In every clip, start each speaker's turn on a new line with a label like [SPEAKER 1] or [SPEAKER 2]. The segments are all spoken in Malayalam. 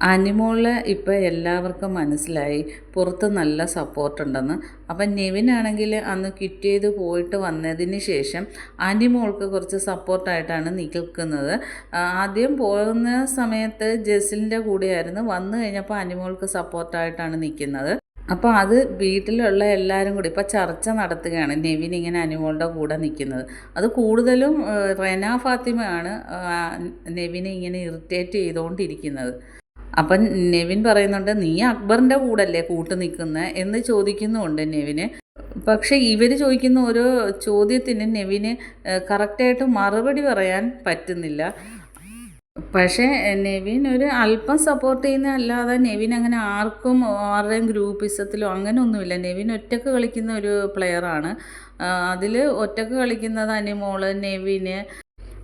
[SPEAKER 1] അനിമോളെ ഇപ്പോൾ എല്ലാവർക്കും മനസ്സിലായി പുറത്ത് നല്ല സപ്പോർട്ടുണ്ടെന്ന്. അപ്പം നെവിനാണെങ്കിൽ അന്ന് ക്വിറ്റ് ചെയ്ത് പോയിട്ട് വന്നതിന് ശേഷം അനിമോൾക്ക് കുറച്ച് സപ്പോർട്ടായിട്ടാണ് നിൽക്കുന്നത്. ആദ്യം പോകുന്ന സമയത്ത് ജെസിലിൻ്റെ കൂടെയായിരുന്നു, വന്നു കഴിഞ്ഞപ്പോൾ അനിമോൾക്ക് സപ്പോർട്ടായിട്ടാണ് നിൽക്കുന്നത്. അപ്പോൾ അത് വീട്ടിലുള്ള എല്ലാവരും കൂടി ഇപ്പോൾ ചർച്ച നടത്തുകയാണ്, നെവിൻ ഇങ്ങനെ അനിമോളുടെ കൂടെ നിൽക്കുന്നത്. അത് കൂടുതലും റെന ഫാത്തിമയാണ് നെവിനെ ഇങ്ങനെ ഇറിറ്റേറ്റ് ചെയ്തുകൊണ്ടിരിക്കുന്നത്. അപ്പം നെവിൻ പറയുന്നുണ്ട്, നീ അക്ബറിൻ്റെ കൂടല്ലേ കൂട്ട് നിൽക്കുന്നത് എന്ന് ചോദിക്കുന്നുമുണ്ട് നെവിന്. പക്ഷേ ഇവർ ചോദിക്കുന്ന ഓരോ ചോദ്യത്തിന് നെവിന് കറക്റ്റായിട്ട് മറുപടി പറയാൻ പറ്റുന്നില്ല. പക്ഷേ നെവിൻ ഒരു അല്പം സപ്പോർട്ട് ചെയ്യുന്ന അല്ലാതെ നെവിൻ അങ്ങനെ ആരുടെയും ഗ്രൂപ്പിസത്തിലോ അങ്ങനെ ഒന്നുമില്ല. നെവിൻ ഒറ്റക്ക് കളിക്കുന്ന ഒരു പ്ലെയറാണ്. അതിൽ ഒറ്റക്ക് കളിക്കുന്നത് അനിമോള്, നെവിന്,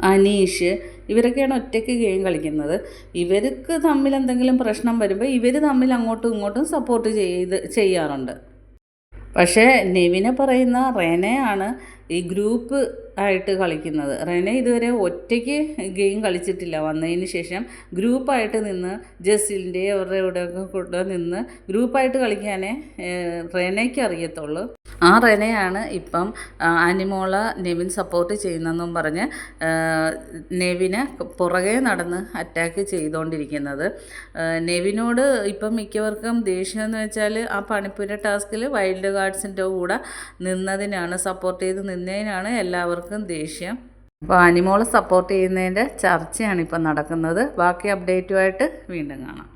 [SPEAKER 1] അനീഷ്, ഇവരൊക്കെയാണ് ഒറ്റയ്ക്ക് ഗെയിം കളിക്കുന്നത്. ഇവർക്ക് തമ്മിൽ എന്തെങ്കിലും പ്രശ്നം വരുമ്പോൾ ഇവർ തമ്മിൽ അങ്ങോട്ടും ഇങ്ങോട്ടും സപ്പോർട്ട് ചെയ്യാറുണ്ട്. പക്ഷേ നെവിനെ പറയുന്ന റെനയാണ് ഈ ഗ്രൂപ്പ് ആയിട്ട് കളിക്കുന്നത്. റെന ഇതുവരെ ഒറ്റയ്ക്ക് ഗെയിം കളിച്ചിട്ടില്ല. വന്നതിന് ശേഷം ഗ്രൂപ്പായിട്ട് നിന്ന് ജെസിലിൻ്റെ അവരുടെ ഇവിടെയൊക്കെ കൂടെ നിന്ന് ഗ്രൂപ്പായിട്ട് കളിക്കാനേ റെനയ്ക്ക് അറിയത്തുള്ളൂ. ആ റെനയാണ് ഇപ്പം അനിമോളെ നെവിൻ സപ്പോർട്ട് ചെയ്യുന്നെന്നും പറഞ്ഞ് നെവിനെ പുറകെ നടന്ന് അറ്റാക്ക് ചെയ്തുകൊണ്ടിരിക്കുന്നത്. നെവിനോട് ഇപ്പം മിക്കവർക്കും ദേഷ്യം എന്ന് വെച്ചാൽ ആ പണിപ്പുര ടാസ്കിൽ വൈൽഡ് കാർഡ്സിൻ്റെ കൂടെ നിന്നതിനാണ്, സപ്പോർട്ട് ചെയ്ത് നിന്നതിനാണ് എല്ലാവർക്കും ദേഷ്യം. അപ്പോൾ അനിമോളെ സപ്പോർട്ട് ചെയ്യുന്നതിൻ്റെ ചർച്ചയാണ് ഇപ്പം നടക്കുന്നത്. ബാക്കി അപ്ഡേറ്റുമായിട്ട് വീണ്ടും കാണാം.